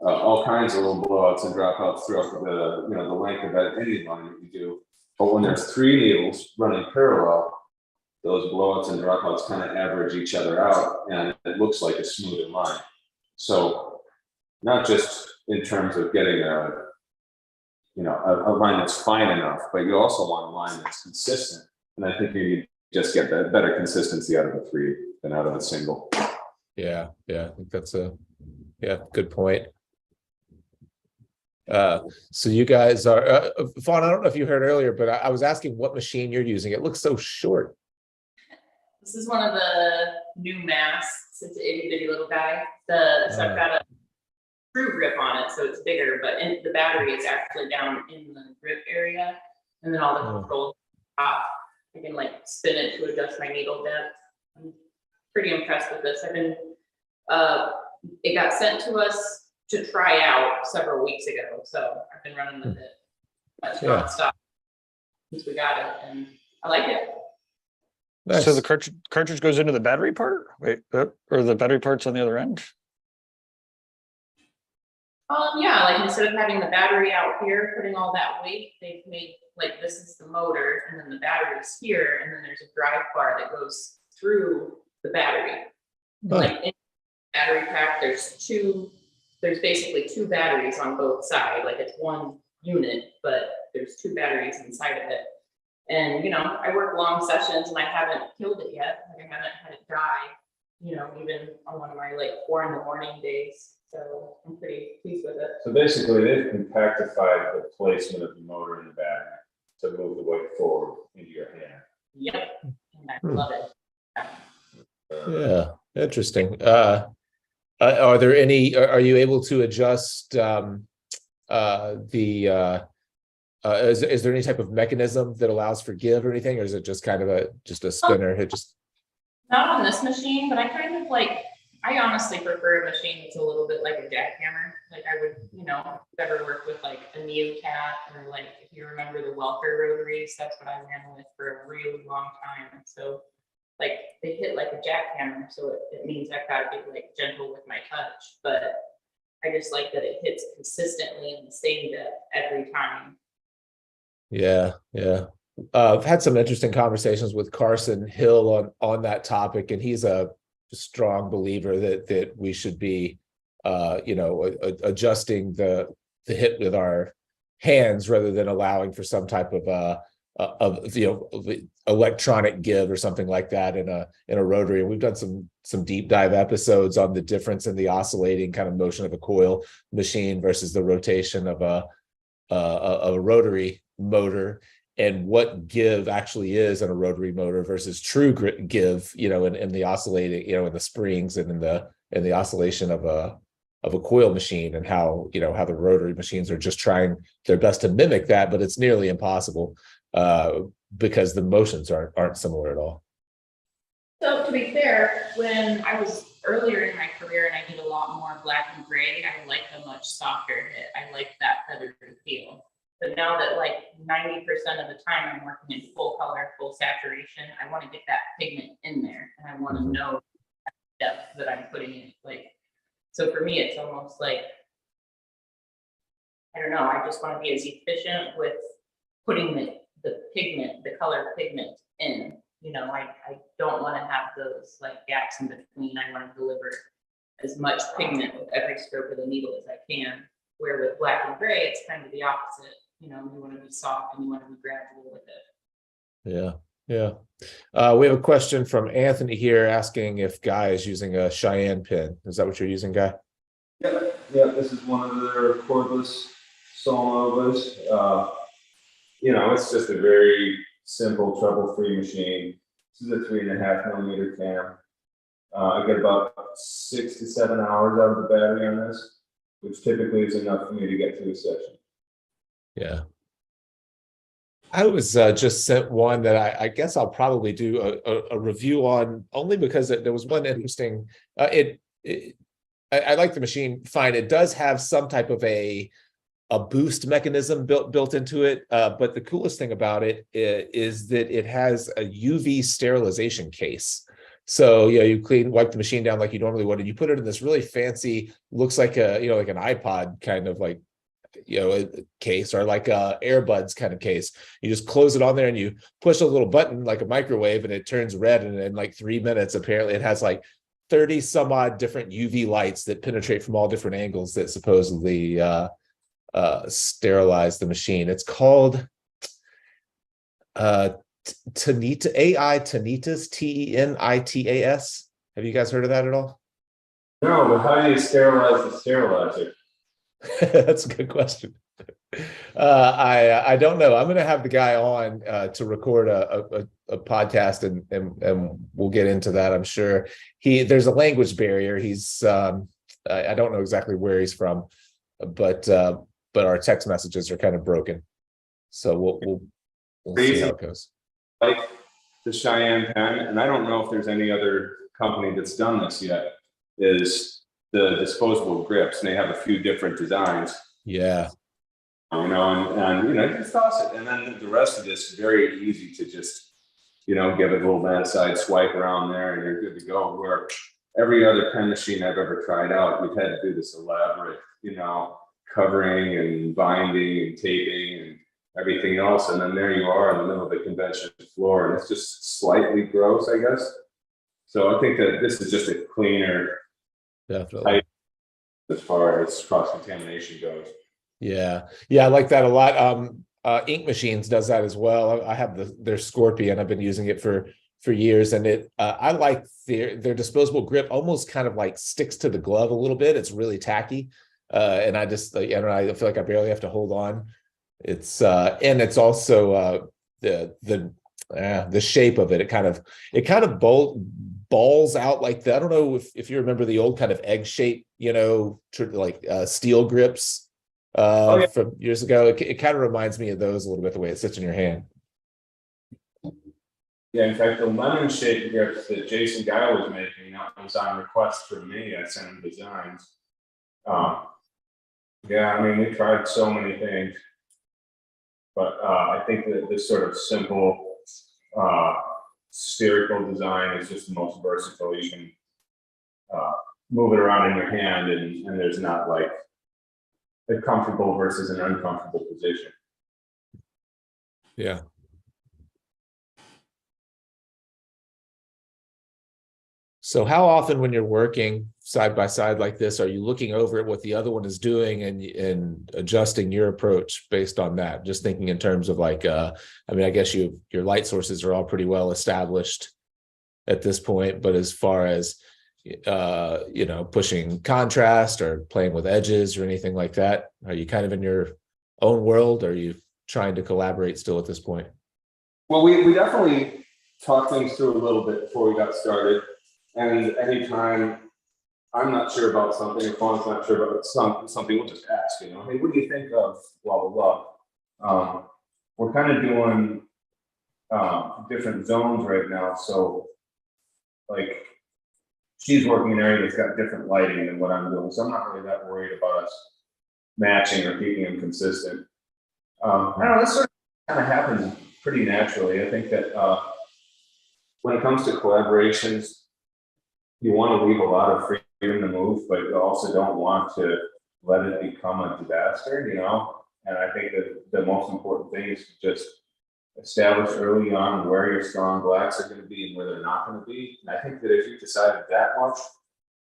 all kinds of little blowouts and dropouts throughout the length of any line that you do. But when there's 3 needles running parallel, those blowouts and dropouts kind of average each other out, and it looks like a smoother line. So not just in terms of getting a line that's fine enough, but you also want a line that's consistent. And I think you just get that better consistency out of a 3 than out of a single. Yeah, I think that's a good point. So you guys are Fawn, I don't know if you heard earlier, but I was asking what machine you're using. It looks so short. This is one of the new masks. It's an itty bitty little guy. So I've got a screw grip on it, so it's bigger, but the battery is actually down in the grip area, and then all the controls top. I can spin it to adjust my needle depth. I'm pretty impressed with this. It got sent to us to try out several weeks ago, so I've been running with it nonstop since we got it, and I like it. Nice. So the cartridge goes into the battery part? Wait, or the battery part's on the other end? Yeah, instead of having the battery out here, putting all that weight, they've made this is the motor, and then the battery is here, and then there's a drive bar that goes through the battery. In the battery pack, there's basically 2 batteries on both sides. It's one unit, but there's 2 batteries inside of it. And I work long sessions, and I haven't killed it yet. I haven't had it die. Even on one of my 4 in the morning days. So I'm pretty pleased with it. So basically, they've compactified the placement of the motor in the battery. to move the white forward into your hand. Yep, and I love it. Yeah, interesting. Are there any? Are you able to adjust is there any type of mechanism that allows for give or anything, or is it just kind of a spinner? It just Not on this machine, but I kind of like, I honestly prefer a machine that's a little bit like a jackhammer. Like I would, you know, ever work with like a NeoCat, or like if you remember the Welker rotaries, that's what I ran with for a really long time. And so like they hit like a jackhammer, so it means I've got to be like gentle with my touch, but I just like that it hits consistently in the same depth every time. yeah. I've had some interesting conversations with Carson Hill on that topic, and he's a strong believer that we should be adjusting the hit with our hands rather than allowing for some type of electronic give or something like that in a rotary. And we've done some deep dive episodes on the difference in the oscillating kind of motion of a coil machine versus the rotation of a rotary motor, and what give actually is in a rotary motor versus true give, in the oscillating, in the springs and in the oscillation of a coil machine, and how the rotary machines are just trying their best to mimic that, but it's nearly impossible because the motions aren't similar at all. So to be fair, when I was earlier in my career and I did a lot more black and gray, I liked a much softer hit. I liked that feathered feel. But now that like 90% of the time I'm working in full color, full saturation, I want to get that pigment in there, and I want to know the depth that I'm putting in. Like, so for me, it's almost like, I don't know, I just want to be as efficient with putting the pigment, the color pigment in. I don't want to have those like gaps in between. I want to deliver as much pigment with every stroke of the needle as I can. Where with black and gray, it's kind of the opposite. You want to be soft and you want to be gradual with it. Yeah. We have a question from Anthony here asking if Guy is using a Cheyenne pin. Is that what you're using, Guy? Yeah. This is one of their cordless Solnovas. It's just a very simple trouble-free machine. This is a 3.5 millimeter cam. I get about 6 to 7 hours out of the battery on this, which typically is enough for me to get through a section. Yeah. I was just sent one that I guess I'll probably do a review on, only because there was one interesting. I like the machine fine. It does have some type of a boost mechanism built into it, but the coolest thing about it is that it has a UV sterilization case. So you wipe the machine down like you normally would, and you put it in this really fancy, looks like like an iPod kind of like a case, or like a earbuds kind of case. You just close it on there and you push a little button like a microwave, and it turns red, and in like 3 minutes apparently it has like 30 some odd different UV lights that penetrate from all different angles that supposedly sterilize the machine. It's called Tanitas, Tenitas. Have you guys heard of that at all? No, but how do you sterilize the sterilizer? That's a good question. I don't know. I'm going to have the guy on to record a podcast, and we'll get into that. I'm sure there's a language barrier. He's I don't know exactly where he's from, but our text messages are kind of broken. So we'll see how it goes. Like the Cheyenne pen, and I don't know if there's any other company that's done this yet, is the disposable grips, and they have a few different designs. Yeah. And you just toss it, and then the rest of this is very easy to just, give it a little bedside swipe around there, and you're good to go. Where every other pen machine I've ever tried out, we've had to do this elaborate, covering and binding and taping and everything else, and then there you are in the middle of the convention floor, and it's just slightly gross, I guess. So I think that this is just a cleaner, definitely, as far as cross-contamination goes. Yeah, I like that a lot. Ink Machines does that as well. I have their Scorpion. I've been using it for years, and I like their disposable grip. Almost kind of like sticks to the glove a little bit. It's really tacky, and I just I feel like I barely have to hold on It's and it's also the shape of it. It kind of balls out like that. I don't know if you remember the old kind of egg shape, like steel grips from years ago. It kind of reminds me of those a little bit, the way it sits in your hand. Yeah, in fact, the lemon shaped grips that Jason Guy was making, that was on request for me. I sent him designs. Yeah, I mean, we tried so many things, but I think that this sort of simple spherical design is just the most versatile. You can move it around in your hand, and there's not like a comfortable versus an uncomfortable position. Yeah. So how often when you're working side by side like this, are you looking over at what the other one is doing and adjusting your approach based on that? Just thinking in terms of like, I mean, I guess your light sources are all pretty well established at this point, but as far as, pushing contrast or playing with edges or anything like that, are you kind of in your own world? Or are you trying to collaborate still at this point? Well, we definitely talked things through a little bit before we got started. And anytime I'm not sure about something, if Fawn's not sure about something, we'll just ask, hey, what do you think of blah, blah, blah. We're kind of doing different zones right now. So like she's working in an area that's got different lighting than what I'm doing. So I'm not really that worried about us matching or keeping them consistent. I don't know, this sort of kind of happens pretty naturally. I think that when it comes to collaborations, you want to leave a lot of freedom to move, but you also don't want to let it become a disaster, And I think that the most important thing is to just establish early on where your strong blacks are going to be and where they're not going to be. And I think that if you've decided that much,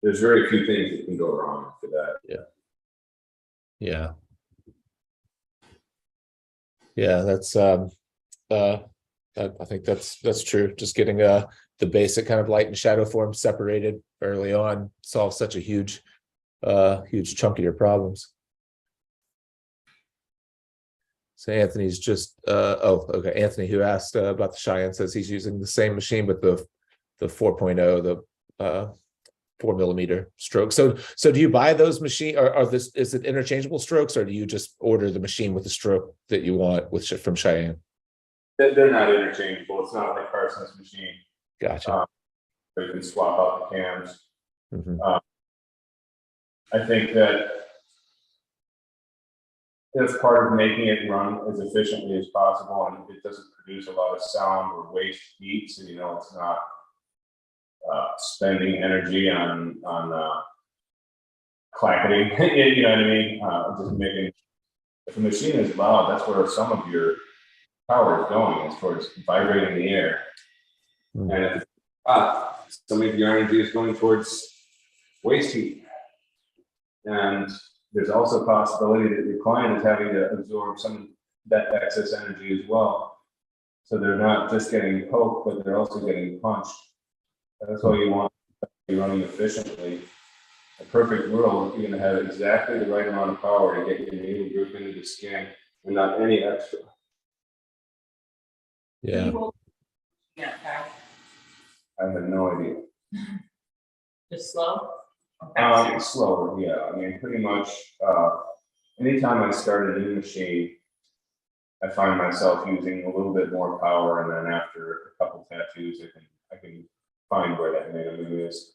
there's very few things that can go wrong for that. Yeah. That's I think that's true. Just getting the basic kind of light and shadow form separated early on solves such a huge chunk of your problems. So Anthony's just Anthony, who asked about the Cheyenne, says he's using the same machine, but the 4.0, the 4mm stroke. So do you buy those machine, or is it interchangeable strokes, or do you just order the machine with the stroke that you want from Cheyenne? They're not interchangeable. It's not like Carson's machine. Gotcha. You can swap out the cams. Mm-hmm. I think that that's part of making it run as efficiently as possible, and it doesn't produce a lot of sound or waste heat, so it's not spending energy on clacketing. You know what I mean? Just making, if the machine is loud, that's where some of your power is going, is towards vibrating the air. Mm-hmm. And if some of your energy is going towards waste heat. And there's also a possibility that your client is having to absorb some of that excess energy as well. So they're not just getting poked, but they're also getting punched. And that's why you want to be running efficiently. A perfect world, you're going to have exactly the right amount of power to get your needle group into the skin and not any extra. Yeah. I have no idea. Just slow? Slower, yeah. I mean, pretty much anytime I start a new machine, I find myself using a little bit more power, and then after a couple tattoos, I can find where that minimum is.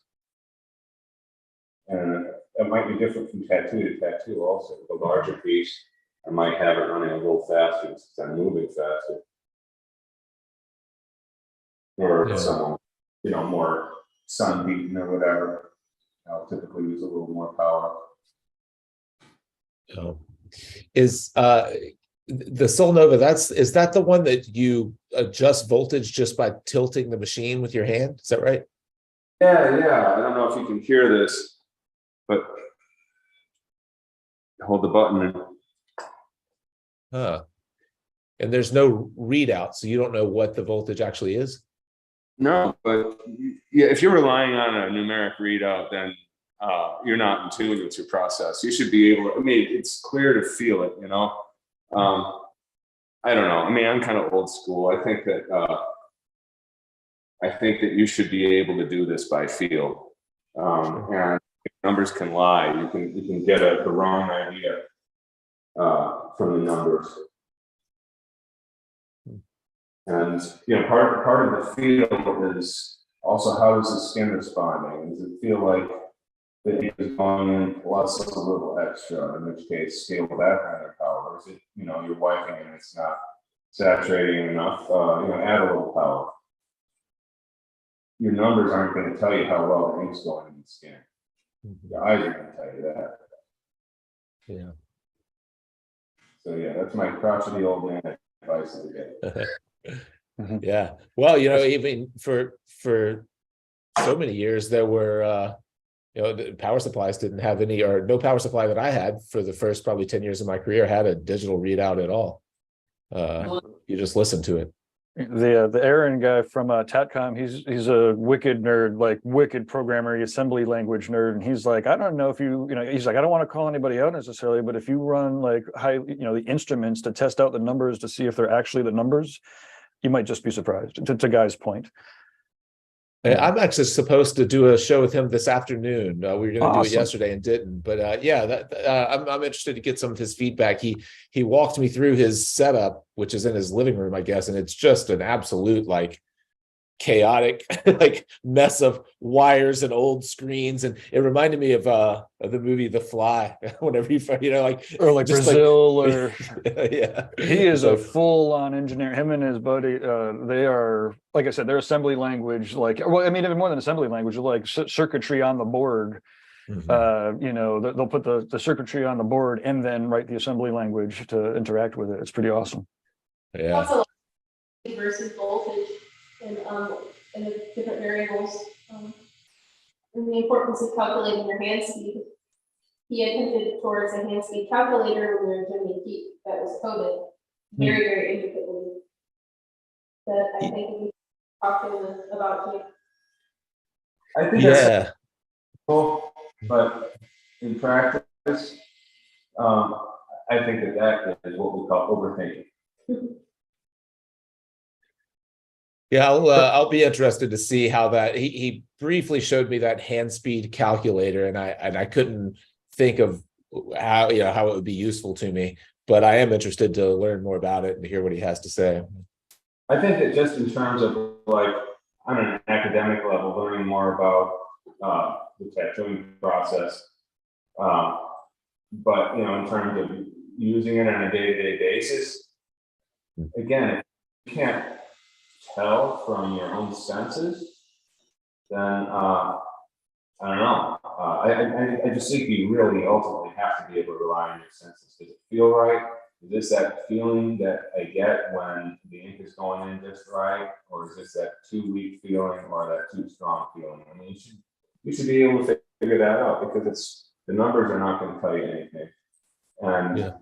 And it might be different from tattoo to tattoo also. The larger piece, I might have it running a little faster since I'm moving faster. Or someone, more sun beaten or whatever, I'll typically use a little more power. Is the Solnova, is that the one that you adjust voltage just by tilting the machine with your hand? Is that right? Yeah. I don't know if you can hear this, but hold the button. And there's no readout, so you don't know what the voltage actually is? No, but yeah, if you're relying on a numeric readout, then you're not in tune with your process. You should be able to, it's clear to feel it, I don't know. I mean, I'm kind of old school. I think that you should be able to do this by feel. And numbers can lie. You can get the wrong idea from the numbers. And part of the feel is also, how is the skin responding? Does it feel like the ink is going in plus a little extra, in which case scale that kind of power? Or is it, you're wiping and it's not saturating enough, add a little power. Your numbers aren't going to tell you how well the ink's going in the skin. Your eyes are going to tell you that. Yeah. So yeah, that's my crotchety old man advice of the day. Yeah. Well, even for so many years, there were, the power supplies didn't have any, or no power supply that I had for the first probably 10 years of my career had a digital readout at all. You just listen to it. The Aaron guy from Tatcom, he's a wicked nerd, like wicked programmer, assembly language nerd, and he's like, I don't know if he's like, I don't want to call anybody out necessarily, but if you run like the instruments to test out the numbers to see if they're actually the numbers, you might just be surprised. To Guy's point. I'm actually supposed to do a show with him this afternoon. We were going to do it Awesome. yesterday and didn't, but I'm interested to get some of his feedback. He walked me through his setup, which is in his living room, I guess, and it's just an absolute like chaotic like mess of wires and old screens, and it reminded me of the movie The Fly. Whenever or like Brazil, or yeah, he is a full-on engineer. Him and his buddy, they are, like I said, their assembly language, like, well, I mean, even more than assembly language, like circuitry on the board. They'll put the circuitry on the board and then write the assembly language to interact with it. It's pretty awesome. Yeah. Also, versus voltage and the different variables, and the importance of calculating your hand speed. He had hinted towards a hand speed calculator when we were doing the heat that was coded very, very intricately. That I think we talked to him about too. I think that's cool, but in practice, I think that is what we call overthinking. Yeah, I'll be interested to see how that. He briefly showed me that hand speed calculator, and I couldn't think of how it would be useful to me. But I am interested to learn more about it and hear what he has to say. I think that just in terms of like on an academic level, learning more about the tattooing process, but in terms of using it on a day-to-day basis, again, if you can't tell from your own senses, then I don't know. I just think you really ultimately have to be able to rely on your senses. Does it feel right? Is this that feeling that I get when the ink is going in just right, or is this that too weak feeling or that too strong feeling? I mean, you should be able to figure that out, because the numbers are not going to tell you anything. And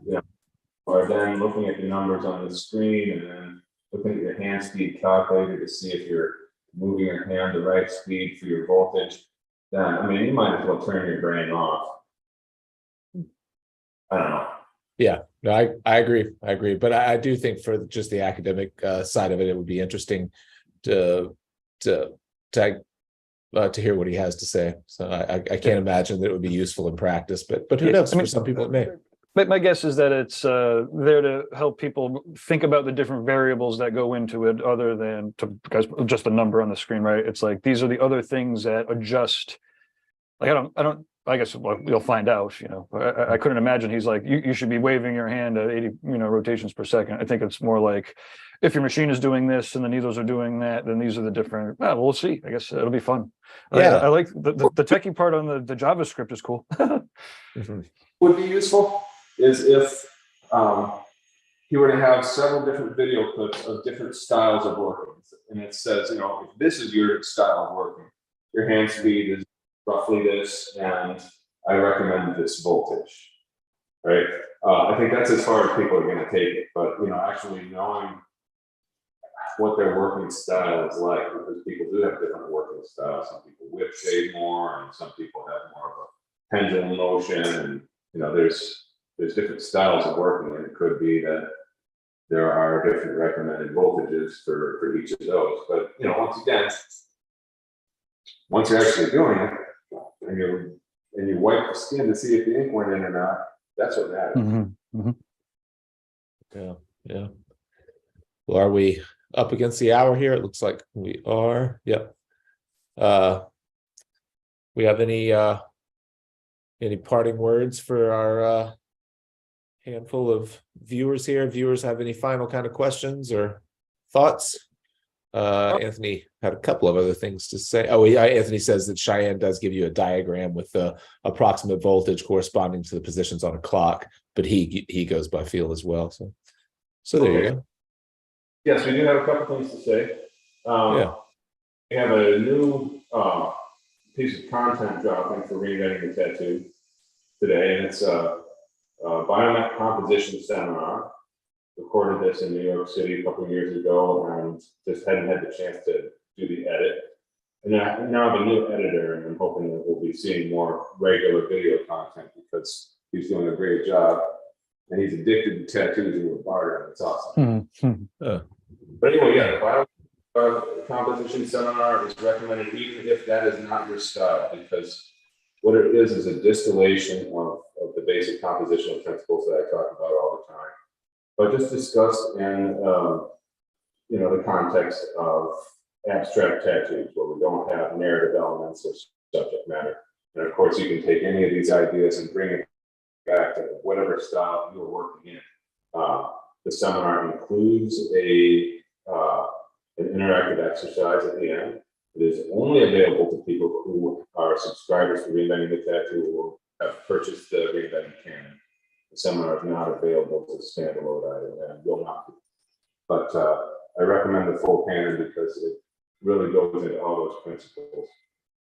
or then looking at the numbers on the screen and then looking at your hand speed calculator to see if you're moving your hand the right speed for your voltage, then, I mean, you might as well turn your brain off. I don't know. Yeah, no, I agree. But I do think for just the academic side of it, it would be interesting to hear what he has to say. So I can't imagine that it would be useful in practice, but who knows? For some people it may. But my guess is that it's there to help people think about the different variables that go into it, other than just the number on the screen, right? It's like, these are the other things that adjust. Like, I guess you'll find out, I couldn't imagine he's like, you should be waving your hand at 80, rotations per second. I think it's more like, if your machine is doing this and the needles are doing that, then these are the different, we'll see. I guess it'll be fun. Yeah. I like the techie part on the JavaScript is cool. Would be useful is if you were to have several different video clips of different styles of working. And it says, if this is your style of working, your hand speed is roughly this, and I recommend this voltage, right? I think that's as far as people are going to take it, but actually knowing what their working style is like, because people do have different working styles. Some people whip shade more, and some people have more of a pendulum motion, and there's different styles of working, and it could be that there are different recommended voltages for each of those. But, you know, once again, once you're actually doing it, and you wipe the skin to see if the ink went in or not, that's what matters. Mm-hmm. Mm-hmm. Yeah. Well, are we up against the hour here? It looks like we are. Yep. We have any parting words for our handful of viewers here? Viewers have any final kind of questions or thoughts? Anthony had a couple of other things to say. Oh, yeah, Anthony says that Cheyenne does give you a diagram with the approximate voltage corresponding to the positions on a clock, but he goes by feel as well. So there you go. Yes, we do have a couple things to say. Yeah. We have a new piece of content dropping for Reinventing the Tattoo today, and it's a biomech composition seminar. Recorded this in New York City a couple of years ago and just hadn't had the chance to do the edit. And I now have a new editor, and I'm hoping that we'll be seeing more regular video content because he's doing a great job and he's addicted to tattoos and a barter, and it's awesome. Mm-hmm. But anyway, yeah, the composition seminar is recommended even if that is not your style, because what it is a distillation of the basic compositional principles that I talk about all the time, but just discussed in the context of abstract tattoos where we don't have narrative elements or subject matter. And of course, you can take any of these ideas and bring it back to whatever style you're working in. The seminar includes an interactive exercise at the end. It is only available to people who are subscribers to Reinventing the Tattoo or have purchased the Reinventing Canon. The seminar is not available as a standalone item and will not be. But I recommend the full canon because it really goes into all those principles.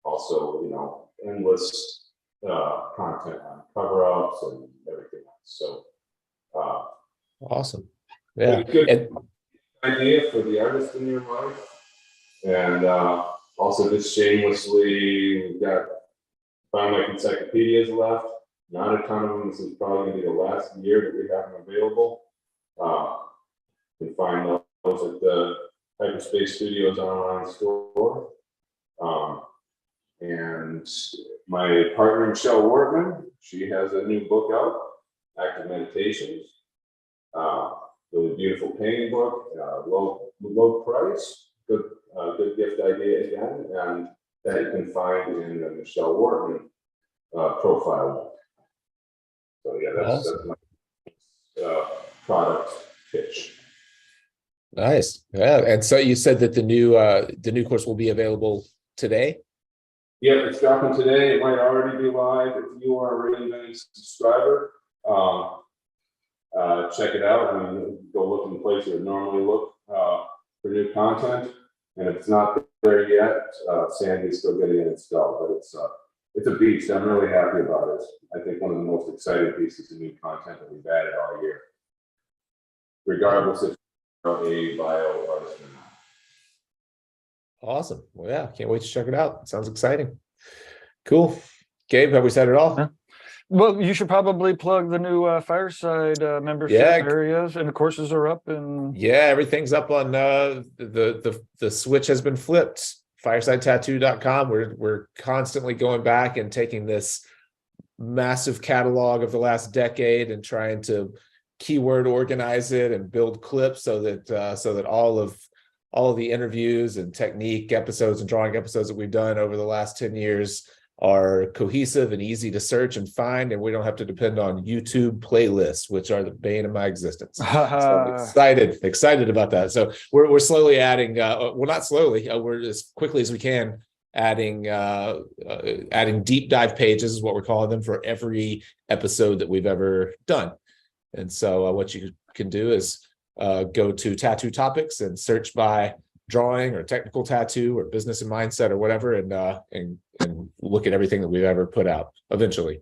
Also, endless content on cover-ups and everything else. So awesome. Yeah. Good idea for the artist in your life. And also just shamelessly, we've got biomech encyclopedias left. Not a ton of them. This is probably going to be the last year that we have them available. You can find those at the Hyperspace Studios online store. And my partner, Michelle Wortman, she has a new book out, Active Meditations. Really beautiful painting book, low price, good gift idea again, and that you can find in the Michelle Wortman profile. So yeah, that's my product pitch. Nice. Yeah. And so you said that the new course will be available today? Yeah, it's dropping today. It might already be live. If you are a Reinventing subscriber, check it out. I mean, go look in the place you would normally look for new content. And if it's not there yet, Sandy's still getting it installed, but it's a beast. I'm really happy about it. I think one of the most exciting pieces of new content that we've added all year, regardless if you're a bio artist or not. Awesome. Well, yeah, can't wait to check it out. Sounds exciting. Cool. Gabe, have we said it all? Yeah. Well, you should probably plug the new Fireside membership areas, and the courses are up. And yeah, everything's up on the switch has been flipped. FiresideTattoo.com. We're constantly going back and taking this massive catalog of the last decade and trying to keyword organize it and build clips so that all of the interviews and technique episodes and drawing episodes that we've done over the last 10 years are cohesive and easy to search and find, and we don't have to depend on YouTube playlists, which are the bane of my existence. So I'm excited about that. So we're slowly adding, not slowly, we're as quickly as we can adding deep dive pages is what we're calling them for every episode that we've ever done. And so what you can do is go to Tattoo Topics and search by drawing or technical tattoo or business and mindset or whatever, and look at everything that we've ever put out eventually.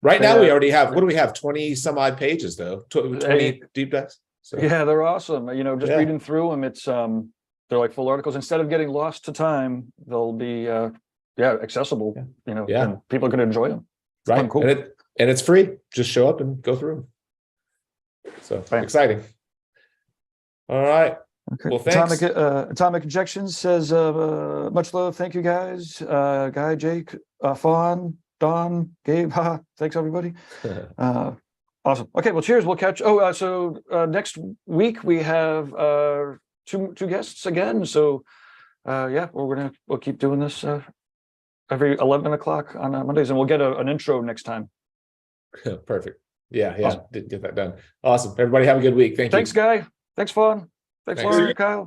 Right now we already have, what do we have, 20 some odd pages though, 20 deep dives. So yeah, they're awesome. Just reading through them, it's they're like full articles. Instead of getting lost to time, they'll be accessible, and people can enjoy them. Right. Cool. And it's free. Just show up and go through them. So exciting. All right. Okay. Well, thanks. Atomic Injections says, much love. Thank you guys. Guy, Jake, Fawn, Don, Gabe. Haha. Thanks everybody. Awesome. Okay. Well, cheers. We'll catch. So next week we have two guests again. So yeah, we'll keep doing this every 11 o'clock on Mondays, and we'll get an intro next time. Perfect. Yeah. Awesome. Did get that done. Awesome. Everybody have a good week. Thank you. Thanks, Guy. Thanks, Fawn. Thanks, Thanks. Lauren, Kyle.